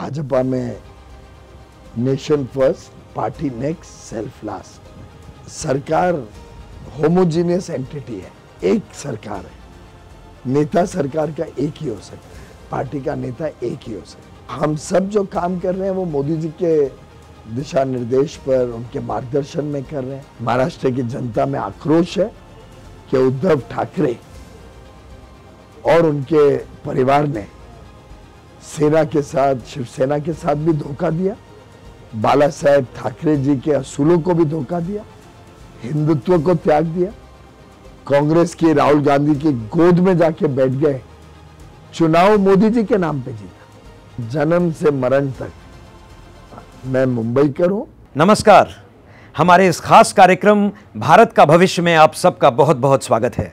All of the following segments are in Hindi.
भाजपा में nation first, party next, self last. सरकार होमोजीनियस एंटिटी है, एक सरकार है। नेता सरकार का एक ही हो सकता है, पार्टी का नेता एक ही हो सकता है। हम सब जो काम कर रहे हैं वो मोदी जी के दिशा निर्देश पर, उनके मार्गदर्शन में कर रहे हैं। महाराष्ट्र की जनता में आक्रोश है कि उद्धव ठाकरे और उनके परिवार ने सेना के साथ, शिवसेना के साथ भी धोखा दिया, बाला साहेब ठाकरे जी के असूलों को भी धोखा दिया, हिंदुत्व को त्याग दिया, कांग्रेस की राहुल गांधी की गोद में जाके बैठ गए, चुनाव मोदी जी के नाम पे जीता। जन्म से मरण तक मैं मुंबईकर हूं। नमस्कार, हमारे इस खास कार्यक्रम भारत का भविष्य में आप सबका बहुत बहुत स्वागत है।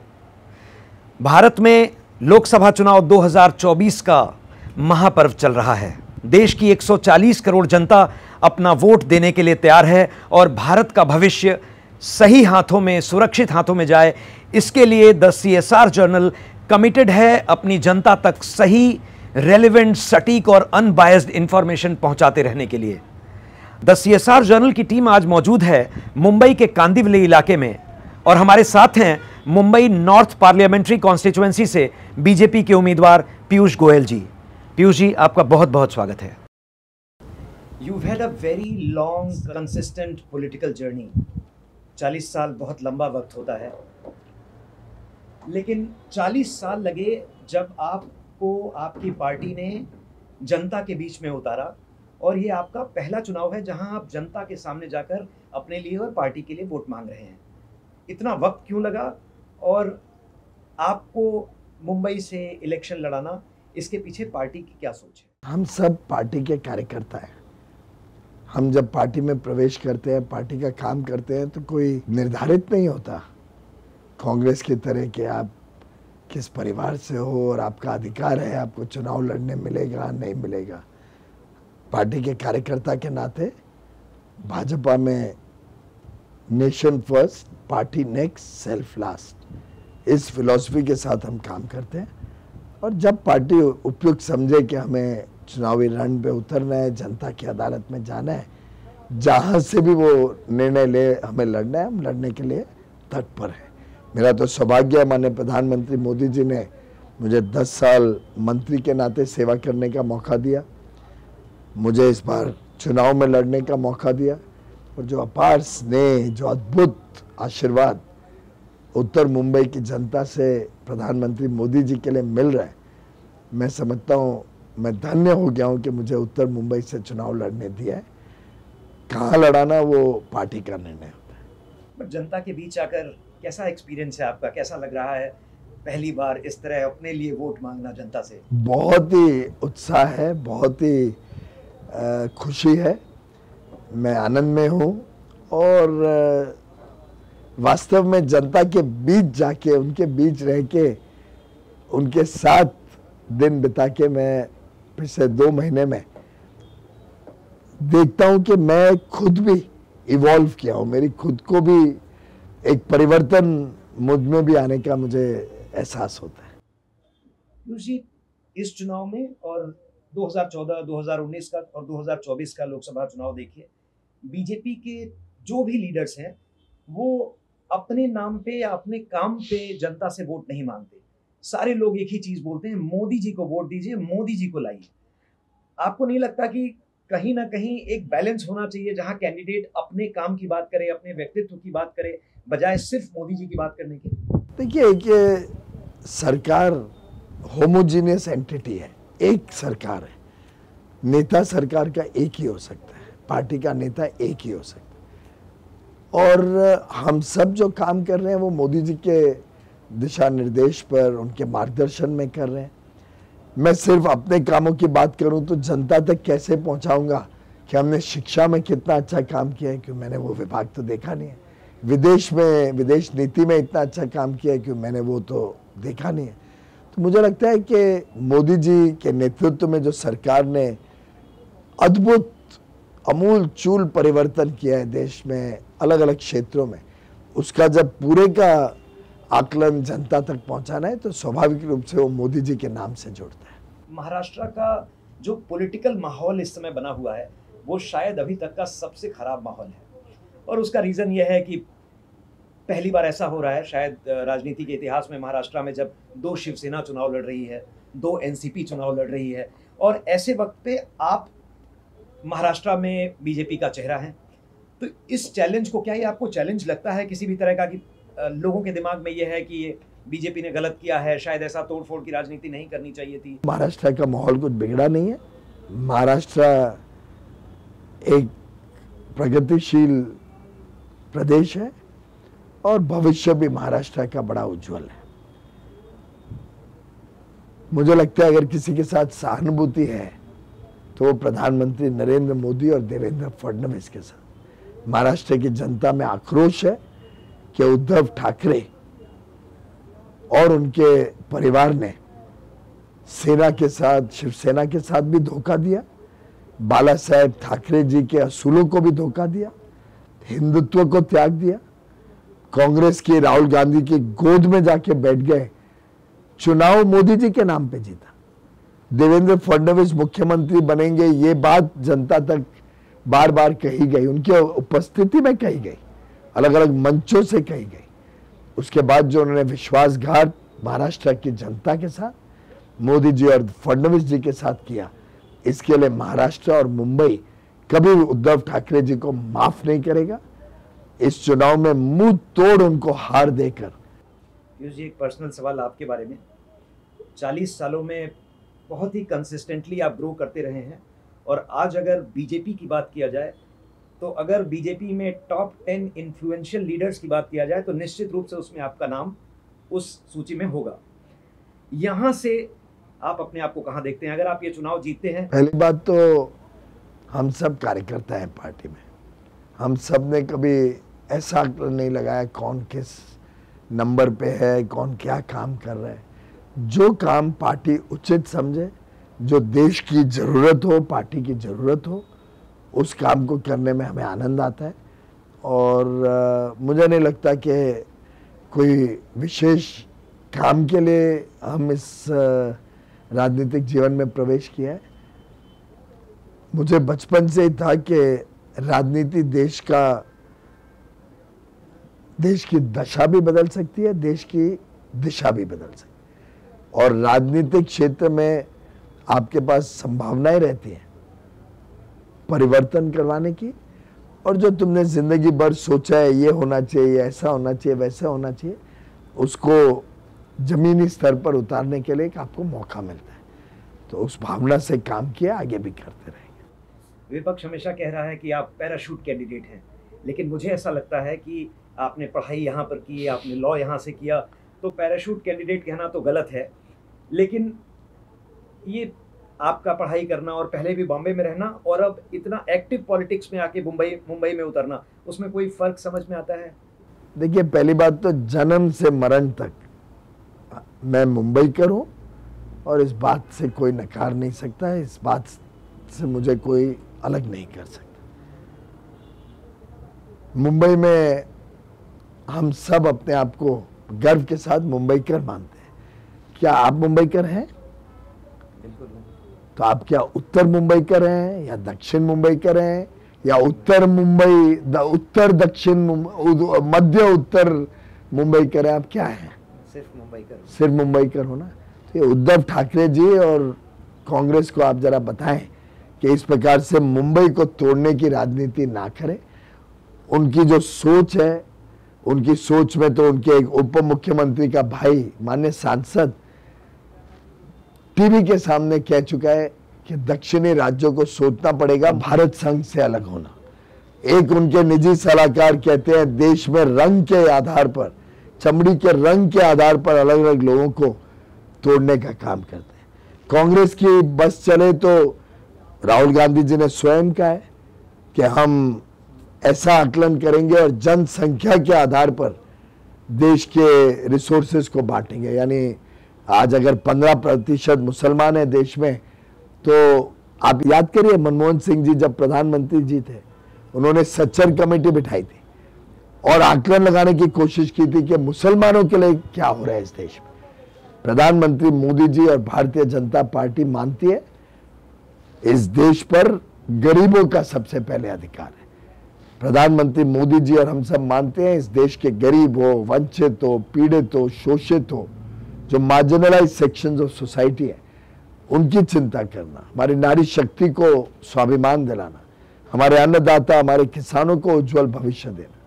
भारत में लोकसभा चुनाव 2024 का महापर्व चल रहा है। देश की 140 करोड़ जनता अपना वोट देने के लिए तैयार है और भारत का भविष्य सही हाथों में, सुरक्षित हाथों में जाए, इसके लिए द CSR जर्नल कमिटेड है अपनी जनता तक सही, रेलेवेंट, सटीक और अनबायस्ड इंफॉर्मेशन पहुंचाते रहने के लिए। द CSR जर्नल की टीम आज मौजूद है मुंबई के कांदिवली इलाके में और हमारे साथ हैं मुंबई नॉर्थ पार्लियामेंट्री कॉन्स्टिट्यूएंसी से बीजेपी के उम्मीदवार पीयूष गोयल जी। पीयूष जी, आपका बहुत बहुत स्वागत है। You've had a very long, consistent political journey. 40 साल बहुत लंबा वक्त होता है, लेकिन 40 साल लगे जब आपको आपकी पार्टी ने जनता के बीच में उतारा और ये आपका पहला चुनाव है जहां आप जनता के सामने जाकर अपने लिए और पार्टी के लिए वोट मांग रहे हैं। इतना वक्त क्यों लगा और आपको मुंबई से इलेक्शन लड़ाना, इसके पीछे पार्टी की क्या सोच है? हम सब पार्टी के कार्यकर्ता हैं। हम जब पार्टी में प्रवेश करते हैं, पार्टी का काम करते हैं, तो कोई निर्धारित नहीं होता कांग्रेस की तरह कि आप किस परिवार से हो और आपका अधिकार है, आपको चुनाव लड़ने मिलेगा नहीं मिलेगा। पार्टी के कार्यकर्ता के नाते भाजपा में nation first, party next, self last, इस फिलॉसफी के साथ हम काम करते हैं। और जब पार्टी उपयुक्त समझे कि हमें चुनावी रण पे उतरना है, जनता की अदालत में जाना है, जहां से भी वो निर्णय ले हमें लड़ना है, हम लड़ने के लिए तत्पर हैं। मेरा तो सौभाग्य है, माननीय प्रधानमंत्री मोदी जी ने मुझे 10 साल मंत्री के नाते सेवा करने का मौका दिया, मुझे इस बार चुनाव में लड़ने का मौका दिया और जो अपार स्नेह, जो अद्भुत आशीर्वाद उत्तर मुंबई की जनता से प्रधानमंत्री मोदी जी के लिए मिल रहा है, मैं समझता हूँ मैं धन्य हो गया हूँ कि मुझे उत्तर मुंबई से चुनाव लड़ने दिया है। कहाँ लड़ाना वो पार्टी का निर्णय होता है। पर जनता के बीच आकर कैसा एक्सपीरियंस है आपका? कैसा लग रहा है पहली बार इस तरह अपने लिए वोट मांगना जनता से? बहुत ही उत्साह है, बहुत ही खुशी है, मैं आनंद में हूँ और वास्तव में जनता के बीच जाके, उनके बीच रह के, उनके साथ दिन बिता के मैं पिछले 2 महीने में देखता हूं कि मैं खुद भी इवॉल्व किया हूं। मेरी खुद को भी एक परिवर्तन मुझ में भी आने का मुझे एहसास होता है। जी, इस चुनाव में और 2014, 2019 का और 2024 का लोकसभा चुनाव देखिए, बीजेपी के जो भी लीडर्स हैं वो अपने नाम पे या अपने काम पे जनता से वोट नहीं मांगते। सारे लोग एक ही चीज बोलते हैं, मोदी जी को वोट दीजिए, मोदी जी को लाइए। आपको नहीं लगता कि कहीं ना कहीं एक बैलेंस होना चाहिए जहां कैंडिडेट अपने काम की बात करे, अपने व्यक्तित्व की बात करे, बजाय सिर्फ मोदी जी की बात करने के? देखिए, ये सरकार होमोजीनियस एंटिटी है, एक सरकार है। नेता सरकार का एक ही हो सकता है, पार्टी का नेता एक ही हो सकता है। और हम सब जो काम कर रहे हैं वो मोदी जी के दिशा निर्देश पर, उनके मार्गदर्शन में कर रहे हैं। मैं सिर्फ अपने कामों की बात करूं तो जनता तक कैसे पहुंचाऊंगा कि हमने शिक्षा में कितना अच्छा काम किया है, क्योंकि मैंने वो विभाग तो देखा नहीं है। विदेश नीति में इतना अच्छा काम किया है, क्योंकि मैंने वो तो देखा नहीं है। तो मुझे लगता है कि मोदी जी के नेतृत्व में जो सरकार ने अद्भुत, अमूल चूल परिवर्तन किया है देश में अलग अलग क्षेत्रों में, उसका जब पूरे का आकलन जनता तक पहुंचाना है तो स्वाभाविक रूप से वो मोदी जी के नाम से जुड़ता है। महाराष्ट्र का जो पॉलिटिकल माहौल इस समय बना हुआ है वो शायद अभी तक का सबसे खराब माहौल है। और उसका रीज़न यह है कि पहली बार ऐसा हो रहा है शायद राजनीति के इतिहास में महाराष्ट्र में, जब 2 शिवसेना चुनाव लड़ रही है, 2 एनसीपी चुनाव लड़ रही है, और ऐसे वक्त पे आप महाराष्ट्र में बीजेपी का चेहरा है। तो इस चैलेंज को, क्या ये आपको चैलेंज लगता है किसी भी तरह का कि लोगों के दिमाग में ये है कि ये बीजेपी ने गलत किया है, शायद ऐसा तोड़फोड़ की राजनीति नहीं करनी चाहिए थी? महाराष्ट्र का माहौल कुछ बिगड़ा नहीं है। महाराष्ट्र एक प्रगतिशील प्रदेश है और भविष्य भी महाराष्ट्र का बड़ा उज्जवल है। मुझे लगता है अगर किसी के साथ सहानुभूति है तो वो प्रधानमंत्री नरेंद्र मोदी और देवेंद्र फडणवीस के साथ। महाराष्ट्र की जनता में आक्रोश है कि उद्धव ठाकरे और उनके परिवार ने सेना के साथ, शिवसेना के साथ भी धोखा दिया, बाला साहेब ठाकरे जी के असूलों को भी धोखा दिया, हिंदुत्व को त्याग दिया, कांग्रेस की राहुल गांधी की गोद में जाके बैठ गए, चुनाव मोदी जी के नाम पे जीता। देवेंद्र फडणवीस मुख्यमंत्री बनेंगे ये बात जनता तक बार बार कही गई, उनके उपस्थिति में कही गई, अलग अलग मंचों से कही गई। उसके बाद जो उन्होंने विश्वासघात महाराष्ट्र की जनता के साथ, मोदी जी और फडणवीस जी के साथ किया, इसके लिए महाराष्ट्र और मुंबई कभी उद्धव ठाकरे जी को माफ नहीं करेगा। इस चुनाव में मुंह तोड़ उनको हार देकर। पीयूष जी, एक पर्सनल सवाल आपके बारे में। 40 सालों में बहुत ही कंसिस्टेंटली आप ग्रो करते रहे हैं, और आज अगर बीजेपी की बात किया जाए तो अगर बीजेपी में टॉप 10 इन्फ्लुएंशियल लीडर्स की बात किया जाए तो निश्चित रूप से उसमें आपका नाम उस सूची में होगा। यहां से आप अपने आप को कहां देखते हैं अगर आप ये चुनाव जीतते हैं? पहली बात तो हम सब कार्यकर्ता हैं पार्टी में, हम सब ने कभी ऐसा आकलन नहीं लगाया कौन किस नंबर पे है, कौन क्या काम कर रहा है। जो काम पार्टी उचित समझे, जो देश की जरूरत हो, पार्टी की जरूरत हो, उस काम को करने में हमें आनंद आता है। और मुझे नहीं लगता कि कोई विशेष काम के लिए हम इस राजनीतिक जीवन में प्रवेश किया है। मुझे बचपन से ही था कि राजनीति देश की दशा भी बदल सकती है, देश की दिशा भी बदल सकती है, और राजनीतिक क्षेत्र में आपके पास संभावनाएं रहती हैं परिवर्तन करवाने की। और जो तुमने जिंदगी भर सोचा है ये होना चाहिए, ऐसा होना चाहिए, वैसा होना चाहिए, उसको जमीनी स्तर पर उतारने के लिए आपको मौका मिलता है। तो उस भावना से काम किया, आगे भी करते रहेंगे। विपक्ष हमेशा कह रहा है कि आप पैराशूट कैंडिडेट हैं, लेकिन मुझे ऐसा लगता है कि आपने पढ़ाई यहाँ पर की, आपने लॉ यहाँ से किया, तो पैराशूट कैंडिडेट कहना तो गलत है। लेकिन ये आपका पढ़ाई करना और पहले भी बॉम्बे में रहना और अब इतना एक्टिव पॉलिटिक्स में आके मुंबई में उतरना, उसमें कोई फर्क समझ में आता है? देखिए, पहली बात तो जन्म से मरण तक मैं मुंबईकर हूँ और इस बात से कोई नकार नहीं सकता है, इस बात से मुझे कोई अलग नहीं कर सकता। मुंबई में हम सब अपने आप को गर्व के साथ मुंबईकर मानते हैं। क्या आप मुंबईकर हैं? बिल्कुल। तो आप क्या उत्तर मुंबईकर हैं या दक्षिण मुंबईकर हैं या उत्तर मुंबई, उत्तर दक्षिण, मध्य उत्तर मुंबईकर हैं? आप क्या हैं? सिर्फ मुंबईकर होना। तो ये उद्धव ठाकरे जी और कांग्रेस को आप जरा बताएं कि इस प्रकार से मुंबई को तोड़ने की राजनीति ना करें। उनकी जो सोच है, उनकी सोच में तो उनके एक उप मुख्यमंत्री का भाई माननीय सांसद टीवी के सामने कह चुका है कि दक्षिणी राज्यों को सोचना पड़ेगा भारत संघ से अलग होना। एक उनके निजी सलाहकार कहते हैं देश में रंग के आधार पर, चमड़ी के रंग के आधार पर अलग अलग लोगों को तोड़ने का काम करते हैं। कांग्रेस की बस चले तो राहुल गांधी जी ने स्वयं कहा है कि हम ऐसा आकलन करेंगे और जनसंख्या के आधार पर देश के रिसोर्सेज को बांटेंगे। यानी आज अगर 15% मुसलमान है देश में, तो आप याद करिए मनमोहन सिंह जी जब प्रधानमंत्री जी थे, उन्होंने सच्चर कमेटी बिठाई थी और आकलन लगाने की कोशिश की थी कि मुसलमानों के लिए क्या हो रहा है इस देश में। प्रधानमंत्री मोदी जी और भारतीय जनता पार्टी मानती है इस देश पर गरीबों का सबसे पहले अधिकार है। प्रधानमंत्री मोदी जी और हम सब मानते हैं इस देश के गरीब हो, वंचित हो, पीड़ित हो, शोषित हो, जो मार्जिनलाइज सेक्शंस ऑफ सोसाइटी है, उनकी चिंता करना, हमारी नारी शक्ति को स्वाभिमान दिलाना, हमारे अन्नदाता, हमारे किसानों को उज्जवल भविष्य देना,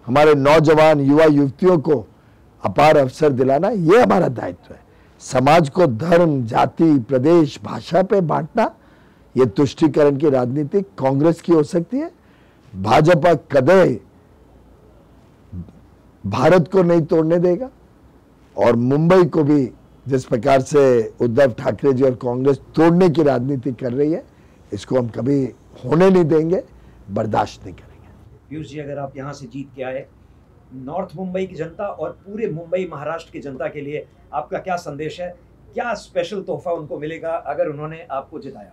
हमारे नौजवान युवा युवतियों को अपार अवसर दिलाना, ये हमारा दायित्व है। समाज को धर्म, जाति, प्रदेश, भाषा पे बांटना, ये तुष्टीकरण की राजनीति कांग्रेस की हो सकती है। भाजपा कदे भारत को नहीं तोड़ने देगा और मुंबई को भी जिस प्रकार से उद्धव ठाकरे जी और कांग्रेस तोड़ने की राजनीति कर रही है, इसको हम कभी होने नहीं देंगे, बर्दाश्त नहीं करेंगे। पीयूष जी, अगर आप यहाँ से जीत के आए, नॉर्थ मुंबई की जनता और पूरे मुंबई महाराष्ट्र की जनता के लिए आपका क्या संदेश है? क्या स्पेशल तोहफा उनको मिलेगा अगर उन्होंने आपको जिताया?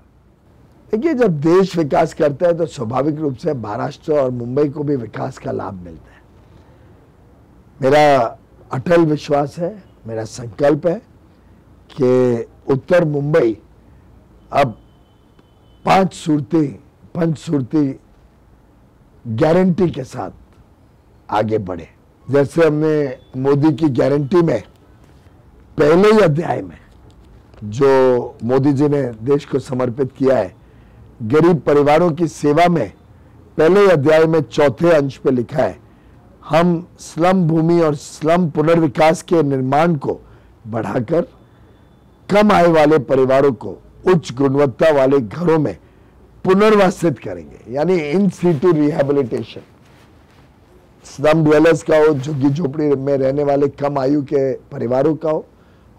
देखिए, जब देश विकास करता है तो स्वाभाविक रूप से महाराष्ट्र और मुंबई को भी विकास का लाभ मिलता है। मेरा अटल विश्वास है, मेरा संकल्प है कि उत्तर मुंबई अब पंचसूत्री गारंटी के साथ आगे बढ़े। जैसे हमने मोदी की गारंटी में पहले ही अध्याय में जो मोदी जी ने देश को समर्पित किया है, गरीब परिवारों की सेवा में पहले ही अध्याय में चौथे अंश पे लिखा है, हम स्लम भूमि और स्लम पुनर्विकास के निर्माण को बढ़ाकर कम आय वाले परिवारों को उच्च गुणवत्ता वाले घरों में पुनर्वासित करेंगे, यानी in situ rehabilitation. Slum dwellers का हो, झुग्गी झोपड़ी में रहने वाले कम आयु के परिवारों का हो,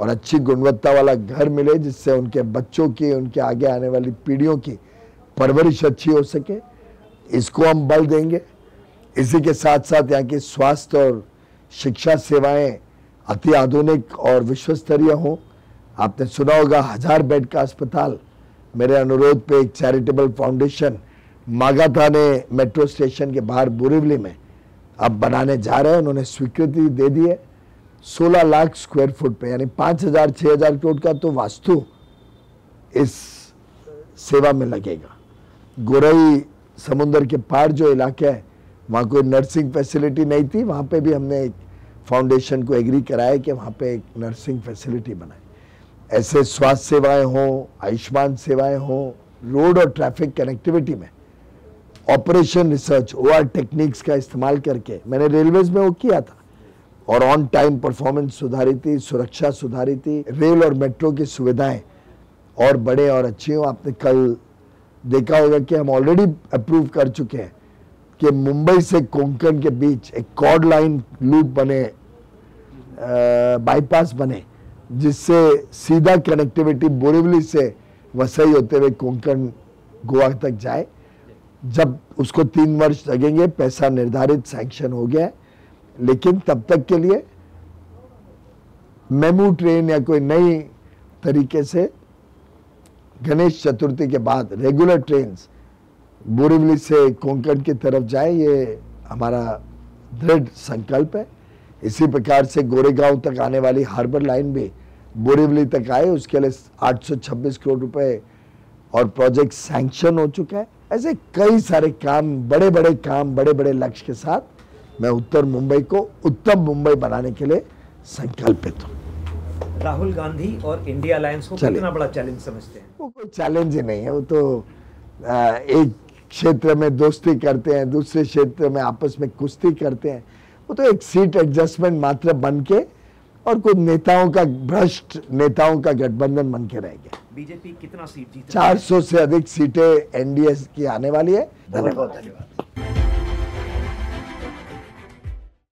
और अच्छी गुणवत्ता वाला घर मिले जिससे उनके बच्चों की, उनके आगे आने वाली पीढ़ियों की परवरिश अच्छी हो सके, इसको हम बल देंगे। इसी के साथ साथ यहाँ की स्वास्थ्य और शिक्षा सेवाएं अति आधुनिक और विश्व स्तरीय हों। आपने सुना होगा 1000 बेड का अस्पताल मेरे अनुरोध पे एक चैरिटेबल फाउंडेशन मागाथा ने मेट्रो स्टेशन के बाहर बोरीवली में अब बनाने जा रहे हैं। उन्होंने स्वीकृति दे दी है। 16 लाख स्क्वायर फुट पे, यानी 5000-6000 करोड़ का तो वास्तु इस सेवा में लगेगा। गोरई समुद्र के पार जो इलाका है, वहाँ कोई नर्सिंग फैसिलिटी नहीं थी, वहाँ पे भी हमने एक फाउंडेशन को एग्री कराया कि वहाँ पे एक नर्सिंग फैसिलिटी बनाए। ऐसे स्वास्थ्य सेवाएं हों, आयुष्मान सेवाएं हों, रोड और ट्रैफिक कनेक्टिविटी में ऑपरेशन रिसर्च OR टेक्निक्स का इस्तेमाल करके मैंने रेलवेज में वो किया था, और ऑन टाइम परफॉर्मेंस सुधारी थी, सुरक्षा सुधारी थी, रेल और मेट्रो की सुविधाएं और बड़े और अच्छी हो। आपने कल देखा होगा कि हम ऑलरेडी अप्रूव कर चुके हैं कि मुंबई से कोंकण के बीच एक कॉर्ड लाइन लूप बने, बाईपास बने, जिससे सीधा कनेक्टिविटी बोरीवली से वसई होते हुए कोंकण गोवा तक जाए। जब उसको 3 वर्ष लगेंगे, पैसा निर्धारित सैंक्शन हो गया है, लेकिन तब तक के लिए मेमू ट्रेन या कोई नई तरीके से गणेश चतुर्थी के बाद रेगुलर ट्रेन्स बोरीवली से कोंकण की तरफ जाए, ये हमारा दृढ़ संकल्प है। इसी प्रकार से गोरेगांव तक आने वाली हार्बर लाइन भी बोरीवली तक आए, उसके लिए 826 करोड़ रुपए और प्रोजेक्ट सैंक्शन हो चुका है। ऐसे कई सारे काम, बड़े बड़े लक्ष्य के साथ मैं उत्तर मुंबई को उत्तम मुंबई बनाने के लिए संकल्पित हूँ। राहुल गांधी और इंडिया अलायंस को कितना बड़ा चैलेंज समझते हैं? वो कोई चैलेंज ही नहीं है, वो तो एक क्षेत्र में दोस्ती करते हैं, दूसरे क्षेत्र में आपस में कुश्ती करते हैं। वो तो एक सीट एडजस्टमेंट मात्र बन के और कुछ नेताओं का, भ्रष्ट नेताओं का गठबंधन बन के रह गया। बीजेपी कितना सीट जीत? 400 से अधिक सीटें NDA की आने वाली है। धन्यवाद।